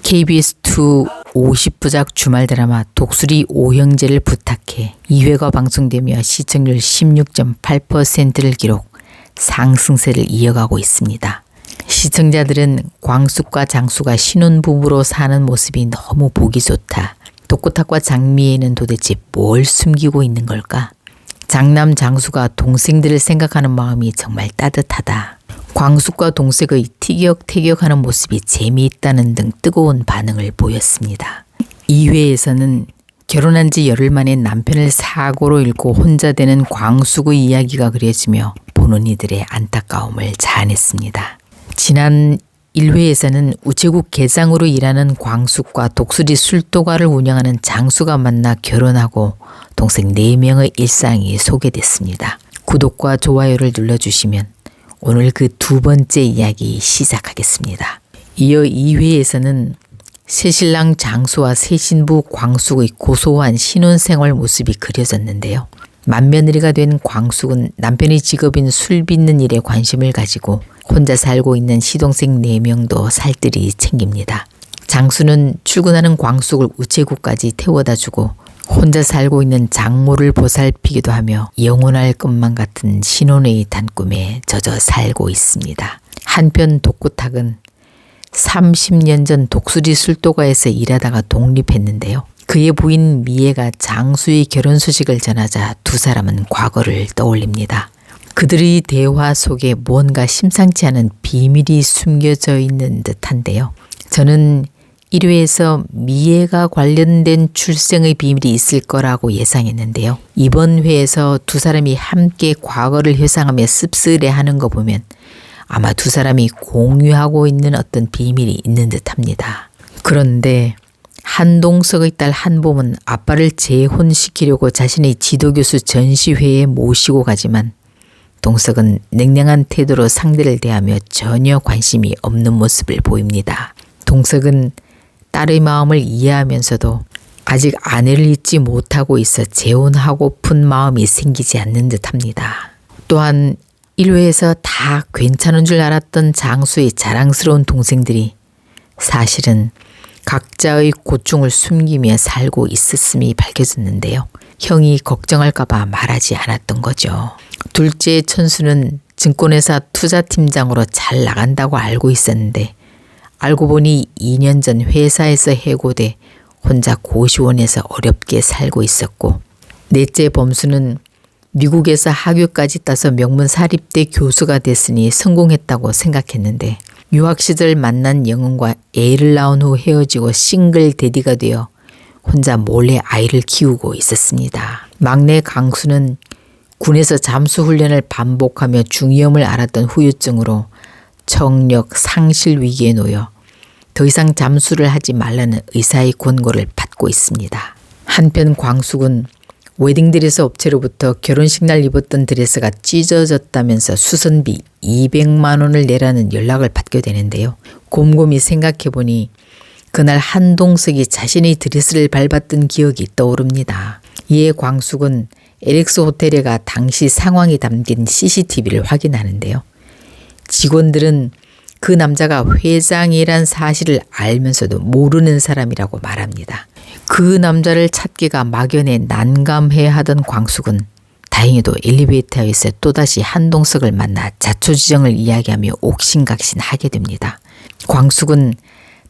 KBS2 50부작 주말 드라마 독수리 오형제를 부탁해 2회가 방송되며 시청률 16.8%를 기록, 상승세를 이어가고 있습니다. 시청자들은 광숙과 장수가 신혼부부로 사는 모습이 너무 보기 좋다. 독고탁과 장미애는 도대체 뭘 숨기고 있는 걸까? 장남 장수가 동생들을 생각하는 마음이 정말 따뜻하다. 광숙과 동생의 티격태격하는 모습이 재미있다는 등 뜨거운 반응을 보였습니다. 2회에서는 결혼한 지 열흘 만에 남편을 사고로 잃고 혼자 되는 광숙의 이야기가 그려지며 보는 이들의 안타까움을 자아냈습니다. 지난 1회에서는 우체국 계장으로 일하는 광숙과 독수리 술도가를 운영하는 장수가 만나 결혼하고 동생 4명의 일상이 소개됐습니다. 구독과 좋아요를 눌러주시면 오늘 그 두 번째 이야기 시작하겠습니다. 이어 2회에서는 새신랑 장수와 새신부 광숙의 고소한 신혼생활 모습이 그려졌는데요. 맏며느리가 된 광숙은 남편의 직업인 술 빚는 일에 관심을 가지고 혼자 살고 있는 시동생 4명도 살뜰히 챙깁니다. 장수는 출근하는 광숙을 우체국까지 태워다 주고 혼자 살고 있는 장모를 보살피기도 하며 영원할 것만 같은 신혼의 단꿈에 젖어 살고 있습니다. 한편 독고탁은 30년 전 독수리 술도가에서 일하다가 독립했는데요. 그의 부인 미애가 장수의 결혼 소식을 전하자 두 사람은 과거를 떠올립니다. 그들의 대화 속에 뭔가 심상치 않은 비밀이 숨겨져 있는 듯한데요. 저는 1회에서 미애가 관련된 출생의 비밀이 있을 거라고 예상했는데요. 이번 회에서 두 사람이 함께 과거를 회상하며 씁쓸해하는 거 보면 아마 두 사람이 공유하고 있는 어떤 비밀이 있는 듯합니다. 그런데 한동석의 딸 한봄은 아빠를 재혼시키려고 자신의 지도교수 전시회에 모시고 가지만 동석은 냉랭한 태도로 상대를 대하며 전혀 관심이 없는 모습을 보입니다. 동석은 딸의 마음을 이해하면서도 아직 아내를 잊지 못하고 있어 재혼하고픈 마음이 생기지 않는 듯합니다. 또한 1회에서 다 괜찮은 줄 알았던 장수의 자랑스러운 동생들이 사실은 각자의 고충을 숨기며 살고 있었음이 밝혀졌는데요. 형이 걱정할까봐 말하지 않았던 거죠. 둘째 천수는 증권회사 투자팀장으로 잘 나간다고 알고 있었는데 알고 보니 2년 전 회사에서 해고돼 혼자 고시원에서 어렵게 살고 있었고, 넷째 범수는 미국에서 학위까지 따서 명문 사립대 교수가 됐으니 성공했다고 생각했는데 유학 시절 만난 영은과 애를 낳은 후 헤어지고 싱글 대디가 되어 혼자 몰래 아이를 키우고 있었습니다. 막내 강수는 군에서 잠수 훈련을 반복하며 중위험을 앓았던 후유증으로 청력 상실 위기에 놓여 더 이상 잠수를 하지 말라는 의사의 권고를 받고 있습니다. 한편 광숙은 웨딩드레스 업체로부터 결혼식 날 입었던 드레스가 찢어졌다면서 수선비 200만 원을 내라는 연락을 받게 되는데요. 곰곰이 생각해보니 그날 한동석이 자신의 드레스를 밟았던 기억이 떠오릅니다. 이에 광숙은 LX 호텔에 가 당시 상황이 담긴 CCTV를 확인하는데요. 직원들은 그 남자가 회장이란 사실을 알면서도 모르는 사람이라고 말합니다. 그 남자를 찾기가 막연해 난감해하던 광숙은 다행히도 엘리베이터에서 또다시 한동석을 만나 자초지정을 이야기하며 옥신각신하게 됩니다. 광숙은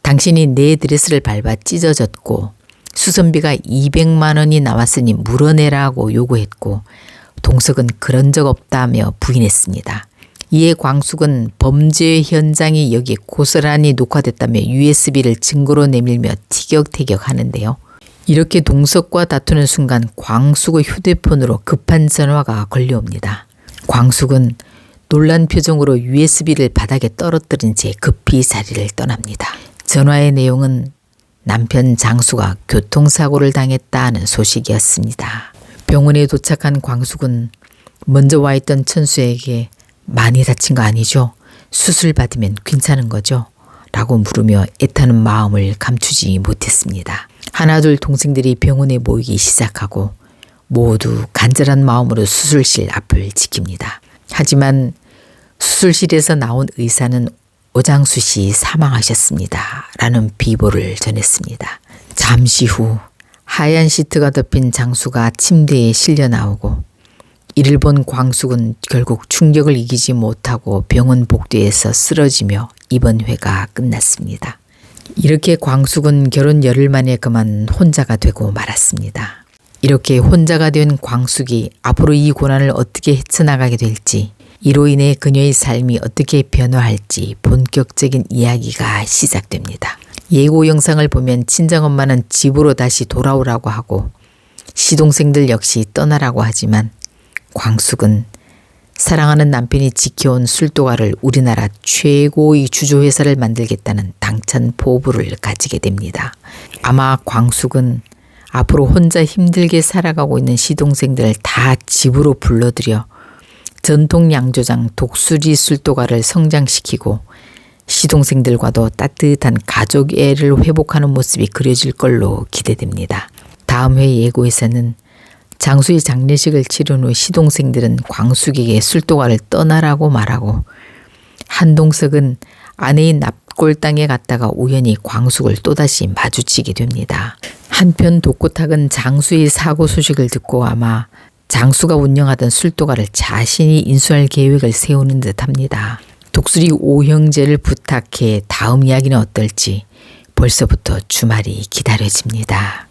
당신이 내 드레스를 밟아 찢어졌고 수선비가 200만 원이 나왔으니 물어내라고 요구했고 동석은 그런 적 없다며 부인했습니다. 이에 광숙은 범죄 현장이 여기에 고스란히 녹화됐다며 USB를 증거로 내밀며 티격태격하는데요. 이렇게 동석과 다투는 순간 광숙의 휴대폰으로 급한 전화가 걸려옵니다. 광숙은 놀란 표정으로 USB를 바닥에 떨어뜨린 채 급히 자리를 떠납니다. 전화의 내용은 남편 장수가 교통사고를 당했다는 소식이었습니다. 병원에 도착한 광숙은 먼저 와 있던 천수에게 많이 다친 거 아니죠? 수술 받으면 괜찮은 거죠? 라고 물으며 애타는 마음을 감추지 못했습니다. 하나둘 동생들이 병원에 모이기 시작하고 모두 간절한 마음으로 수술실 앞을 지킵니다. 하지만 수술실에서 나온 의사는 오장수 씨 사망하셨습니다. 라는 비보를 전했습니다. 잠시 후 하얀 시트가 덮인 장수가 침대에 실려 나오고 이를 본 광숙은 결국 충격을 이기지 못하고 병원 복도에서 쓰러지며 이번 회가 끝났습니다. 이렇게 광숙은 결혼 열흘 만에 그만 혼자가 되고 말았습니다. 이렇게 혼자가 된 광숙이 앞으로 이 고난을 어떻게 헤쳐나가게 될지, 이로 인해 그녀의 삶이 어떻게 변화할지 본격적인 이야기가 시작됩니다. 예고 영상을 보면 친정엄마는 집으로 다시 돌아오라고 하고 시동생들 역시 떠나라고 하지만 광숙은 사랑하는 남편이 지켜온 술도가를 우리나라 최고의 주조회사를 만들겠다는 당찬 포부를 가지게 됩니다. 아마 광숙은 앞으로 혼자 힘들게 살아가고 있는 시동생들을 다 집으로 불러들여 전통 양조장 독수리 술도가를 성장시키고 시동생들과도 따뜻한 가족애를 회복하는 모습이 그려질 걸로 기대됩니다. 다음 회 예고에서는 장수의 장례식을 치른 후 시동생들은 광숙에게 술도가를 떠나라고 말하고 한동석은 아내인 납골당에 갔다가 우연히 광숙을 또다시 마주치게 됩니다. 한편 독고탁은 장수의 사고 소식을 듣고 아마 장수가 운영하던 술도가를 자신이 인수할 계획을 세우는 듯합니다. 독수리 오형제를 부탁해 다음 이야기는 어떨지 벌써부터 주말이 기다려집니다.